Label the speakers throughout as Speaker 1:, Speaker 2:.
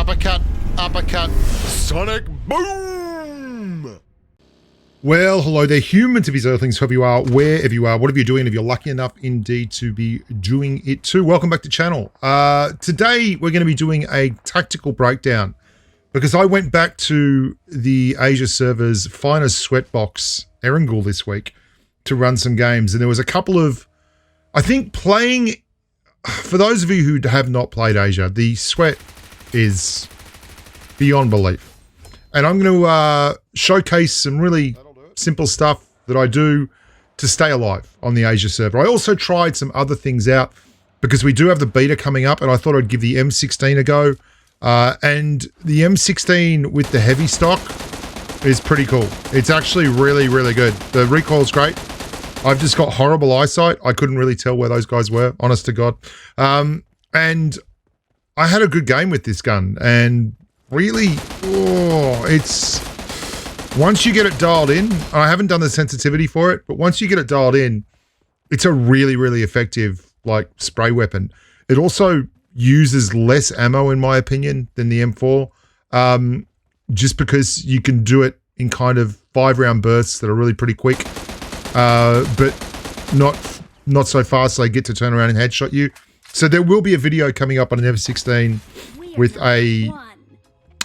Speaker 1: uppercut, uppercut, sonic boom!
Speaker 2: Well, hello there, humans of his earthlings, whoever you are, wherever you are, whatever you're doing, if you're lucky enough indeed to be doing it too. Welcome back to the channel. Today, we're going to be doing a tactical breakdown because I went back to the Asia server's finest sweatbox, Erangel, this week to run some games. And there was a couple of, I think playing, for those of you who have not played Asia, the sweat is beyond belief. And I'm going to showcase some really simple stuff that I do to stay alive on the Asia server. I also tried some other things out because we do have the beta coming up, and I thought I'd give the M16 a go. And the M16 with the heavy stock is pretty cool. It's actually really, really good. The recoil's great. I've just got horrible eyesight. I couldn't really tell where those guys were, honest to God. And I had a good game with this gun, and really, it's, once you get it dialed in, I haven't done the sensitivity for it, but once you get it dialed in, it's a really, really effective, like, spray weapon. It also uses less ammo, in my opinion, than the M4, just because you can do it in kind of 5-round bursts that are really pretty quick, but not so fast they get to turn around and headshot you. So there will be a video coming up on an F16 with a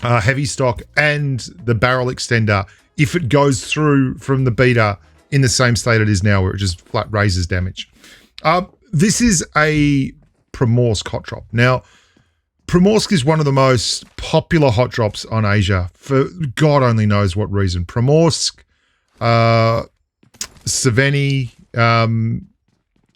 Speaker 2: heavy stock and the barrel extender if it goes through from the beta in the same state it is now, where it just flat raises damage. This is a Primorsk hot drop. Now, Primorsk is one of the most popular hot drops on Asia for God only knows what reason. Primorsk, Saveni,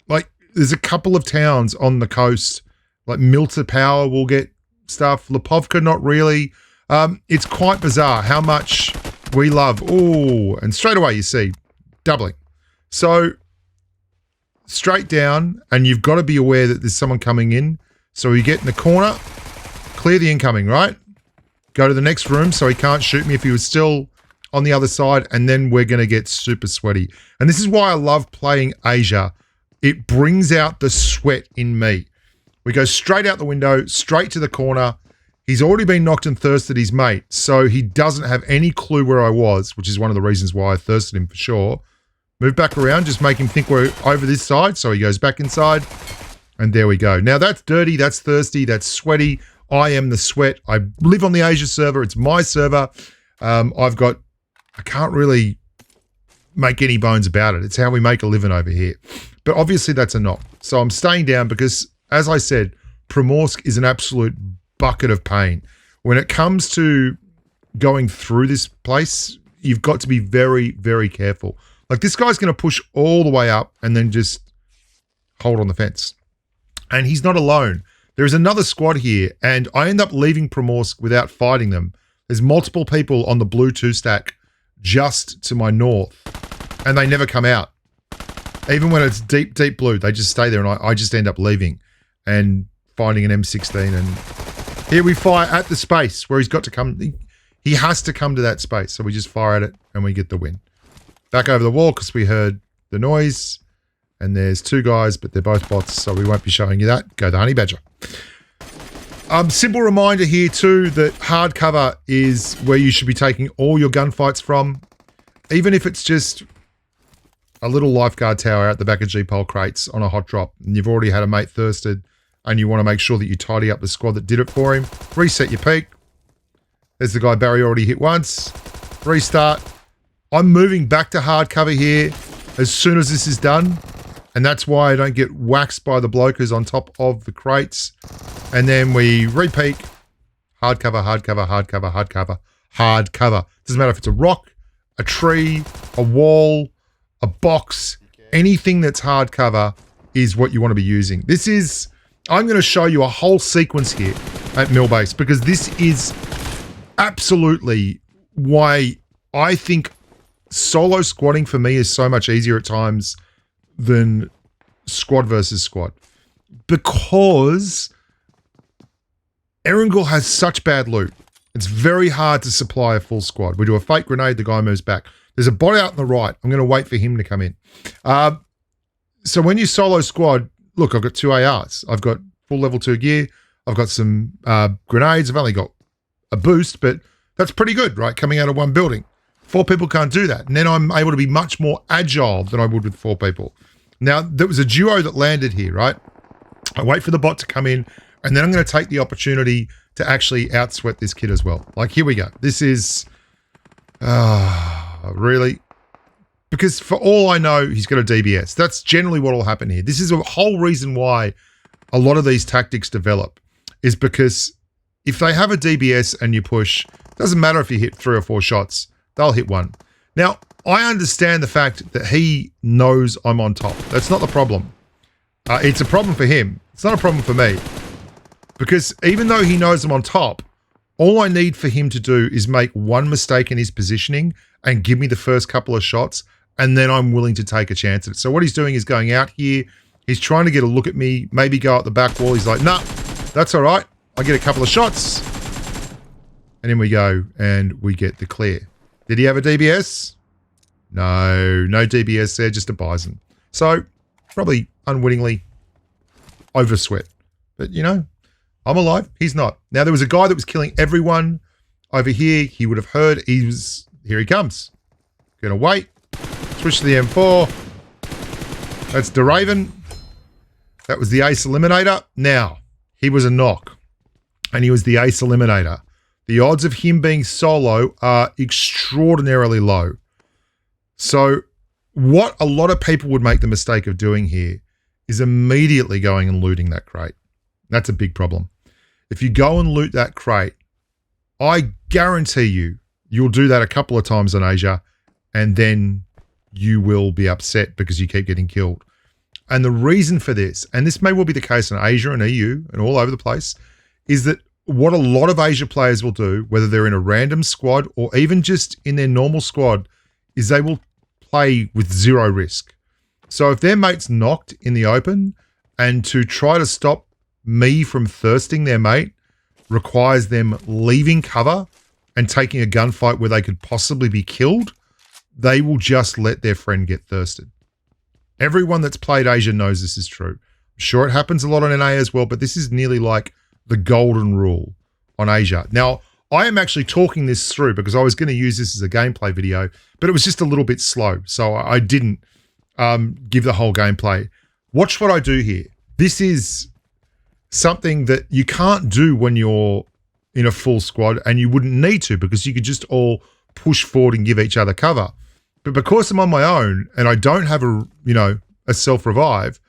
Speaker 2: like there's a couple of towns on the coast, like Milta Power will get stuff, Pubg not really. It's quite bizarre how much we love. Oh, and straight away you see doubling. So straight down, and you've got to be aware that there's someone coming in. So you get in the corner, clear the incoming, right? Go to the next room so he can't shoot me if he was still on the other side, and then we're going to get super sweaty. And this is why I love playing Asia. It brings out the sweat in me. We go straight out the window, straight to the corner. He's already been knocked and thirsted his mate, so he doesn't have any clue where I was, which is one of the reasons why I thirsted him for sure. Move back around, just make him think we're over this side, so he goes back inside, and there we go. Now that's dirty, that's thirsty, that's sweaty. I am the sweat. I live on the Asia server. It's my server. I can't really make any bones about it. It's how we make a living over here. But obviously that's a knock. So I'm staying down because, as I said, Primorsk is an absolute bucket of pain. When it comes to going through this place, you've got to be very, very careful. Like, this guy's going to push all the way up and then just hold on the fence. And he's not alone. There's another squad here, and I end up leaving Primorsk without fighting them. There's multiple people on the blue 2 stack just to my north, and they never come out. Even when it's deep, deep blue, they just stay there, and I just end up leaving and finding an M16, and here we fire at the space where he's got to come. He has to come to that space, so we just fire at it, and we get the win. Back over the wall because we heard the noise, and there's 2 guys, but they're both bots, so we won't be showing you that. Go the Honey Badger. Simple reminder here too that hard cover is where you should be taking all your gunfights from, even if it's just a little lifeguard tower out the back of G-pole crates on a hot drop, and you've already had a mate thirsted, and you want to make sure that you tidy up the squad that did it for him. Reset your peak. There's the guy Barry already hit once. Restart. I'm moving back to hard cover here as soon as this is done, and that's why I don't get waxed by the bloke who's on top of the crates. And then we repeat, hard cover, hard cover, hard cover, hard cover, hard cover. Doesn't matter if it's a rock, a tree, a wall, a box, anything that's hard cover is what you want to be using. This is, I'm going to show you a whole sequence here at Millbase because this is absolutely why I think solo squatting for me is so much easier at times than squad versus squad. Because Erangel has such bad loot. It's very hard to supply a full squad. We do a fake grenade, the guy moves back. There's a bot out on the right. I'm going to wait for him to come in. So when you solo squad, look, I've got 2 ARs. I've got full level 2 gear. I've got some grenades. I've only got a boost, but that's pretty good, right? Coming out of one building. 4 people can't do that. And then I'm able to be much more agile than I would with 4 people. Now, there was a duo that landed here, right? I wait for the bot to come in, and then I'm going to take the opportunity to actually outsweat this kid as well. Like, here we go. This is... really? Because for all I know, he's got a DBS. That's generally what will happen here. This is a whole reason why a lot of these tactics develop, is because if they have a DBS and you push, doesn't matter if you hit 3 or 4 shots, they'll hit 1. Now, I understand the fact that he knows I'm on top. That's not the problem. It's a problem for him. It's not a problem for me. Because even though he knows I'm on top, all I need for him to do is make one mistake in his positioning and give me the first couple of shots, and then I'm willing to take a chance at it. So what he's doing is going out here. He's trying to get a look at me, maybe go up the back wall. He's like, nah, that's all right. I get a couple of shots. And then we go and we get the clear. Did he have a DBS? No DBS there, just a Bison. So probably unwittingly oversweat. But, you know, I'm alive. He's not. Now, there was a guy that was killing everyone over here. He would have heard. Here he comes. Gonna wait. Switch to the M4. That's the Raven. That was the ace eliminator. Now, he was a knock, and he was the ace eliminator. The odds of him being solo are extraordinarily low. So what a lot of people would make the mistake of doing here is immediately going and looting that crate. That's a big problem. If you go and loot that crate, I guarantee you'll do that a couple of times in Asia, and then you will be upset because you keep getting killed. And the reason for this, and this may well be the case in Asia and EU and all over the place, is that what a lot of Asia players will do, whether they're in a random squad or even just in their normal squad, is they will play with 0 risk. So if their mate's knocked in the open, and to try to stop me from thirsting their mate requires them leaving cover and taking a gunfight where they could possibly be killed, they will just let their friend get thirsted. Everyone that's played Asia knows this is true. I'm sure it happens a lot on NA as well, but this is nearly like the golden rule on Asia. Now, I am actually talking this through because I was going to use this as a gameplay video, but it was just a little bit slow, so I didn't give the whole gameplay. Watch what I do here. This is something that you can't do when you're in a full squad, and you wouldn't need to because you could just all push forward and give each other cover. But because I'm on my own and I don't have a self-revive,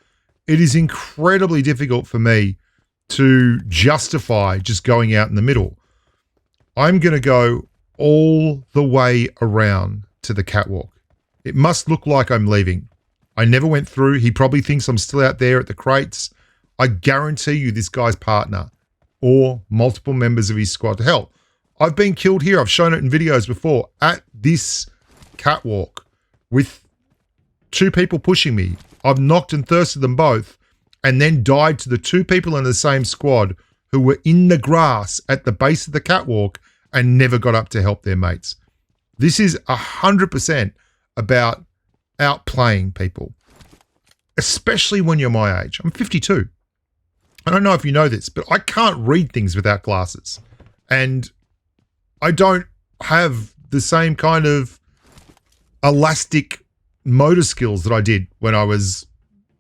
Speaker 2: it is incredibly difficult for me to justify just going out in the middle. I'm going to go all the way around to the catwalk. It must look like I'm leaving. I never went through. He probably thinks I'm still out there at the crates. I guarantee you this guy's partner or multiple members of his squad. Hell, I've been killed here. I've shown it in videos before at this catwalk with 2 people pushing me. I've knocked and thirsted them both and then died to the 2 people in the same squad who were in the grass at the base of the catwalk and never got up to help their mates. This is 100% about outplaying people, especially when you're my age. I'm 52. I don't know if you know this, but I can't read things without glasses. And I don't have the same kind of elastic motor skills that I did when I was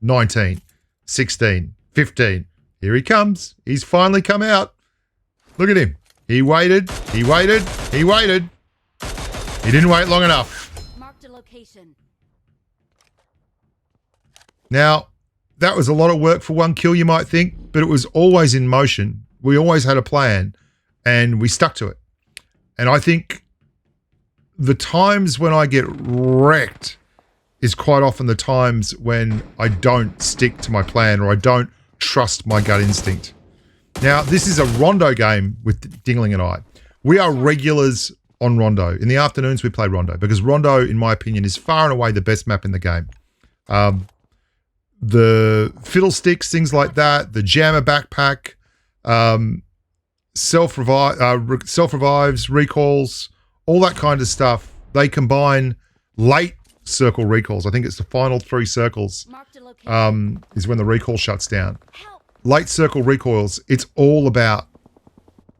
Speaker 2: 19, 16, 15. Here he comes. He's finally come out. Look at him. He waited. He waited. He waited. He didn't wait long enough.
Speaker 3: Marked a location.
Speaker 2: Now, that was a lot of work for 1 kill, you might think, but it was always in motion. We always had a plan, and we stuck to it. And I think the times when I get wrecked is quite often the times when I don't stick to my plan or I don't trust my gut instinct. Now, this is a Rondo game with Dingling and I. We are regulars on Rondo. In the afternoons, we play Rondo because Rondo, in my opinion, is far and away the best map in the game. The fiddlesticks, things like that, the jammer backpack, self-revives, recalls, all that kind of stuff. They combine late circle recalls. I think it's the final 3 circles is when the recall shuts down.
Speaker 3: Help.
Speaker 2: Late circle recoils, it's all about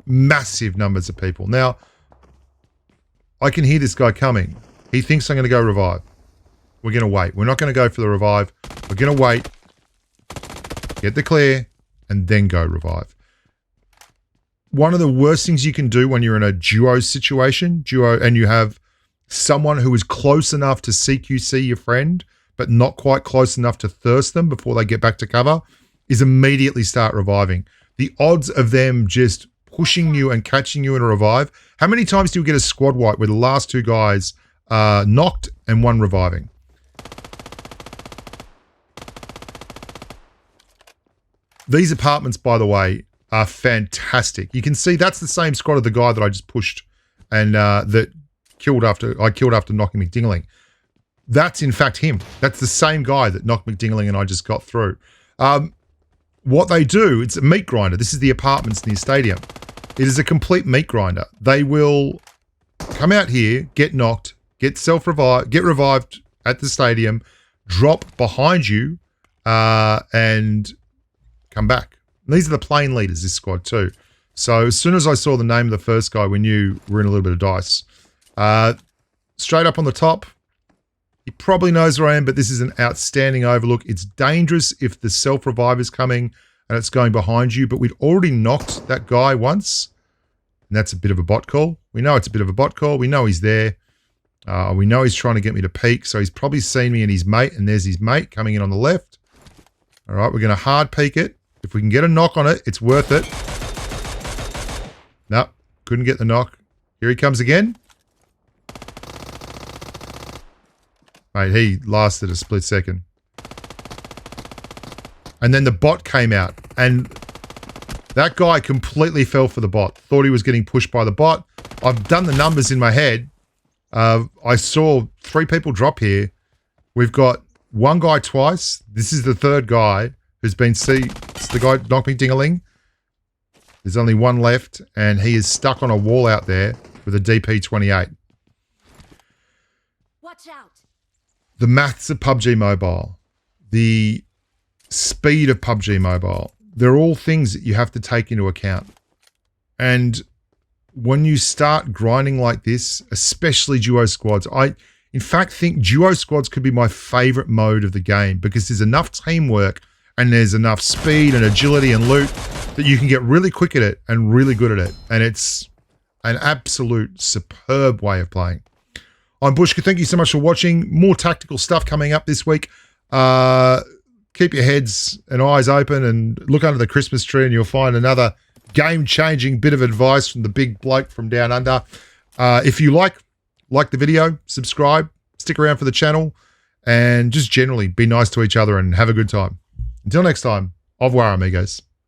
Speaker 2: massive numbers of people. Now, I can hear this guy coming. He thinks I'm going to go revive. We're going to wait. We're not going to go for the revive. We're going to wait, get the clear, and then go revive. One of the worst things you can do when you're in a duo situation, and you have someone who is close enough to CQC your friend, but not quite close enough to thirst them before they get back to cover, is immediately start reviving. The odds of them just pushing you and catching you in a revive. How many times do you get a squad wipe where the last two guys are knocked and one reviving? These apartments, by the way, are fantastic. You can see that's the same squad of the guy that I just pushed and that killed after knocking McDingling. That's in fact him. That's the same guy that knocked McDingling and I just got through. What they do, it's a meat grinder. This is the apartments near stadium. It is a complete meat grinder. They will come out here, get knocked, get revived at the stadium, drop behind you, and come back. And these are the plane leaders, this squad too. So as soon as I saw the name of the first guy, we knew we're in a little bit of dice. Straight up on the top, he probably knows where I am, but this is an outstanding overlook. It's dangerous if the self-revive is coming and it's going behind you, but we'd already knocked that guy once, and that's a bit of a bot call. We know it's a bit of a bot call. We know he's there. We know he's trying to get me to peek, so he's probably seen me and his mate, and there's his mate coming in on the left. All right, we're going to hard peek it. If we can get a knock on it, it's worth it. Nope, couldn't get the knock. Here he comes again. Mate, he lasted a split second. And then the bot came out, and that guy completely fell for the bot. Thought he was getting pushed by the bot. I've done the numbers in my head. I saw 3 people drop here. We've got one guy twice. This is the third guy who's been it's the guy knocked me ding-a-ling. There's only one left, and he is stuck on a wall out there with a DP-28.
Speaker 3: Watch out.
Speaker 2: The maths of PUBG Mobile, the speed of PUBG Mobile, they're all things that you have to take into account. And when you start grinding like this, especially duo squads, I in fact think duo squads could be my favorite mode of the game because there's enough teamwork and there's enough speed and agility and loot that you can get really quick at it and really good at it. And it's an absolute superb way of playing. I'm Bushka. Thank you so much for watching. More tactical stuff coming up this week. Keep your heads and eyes open and look under the Christmas tree and you'll find another game-changing bit of advice from the big bloke from down under. If you like the video, subscribe, stick around for the channel, and just generally be nice to each other and have a good time. Until next time, au revoir, amigos.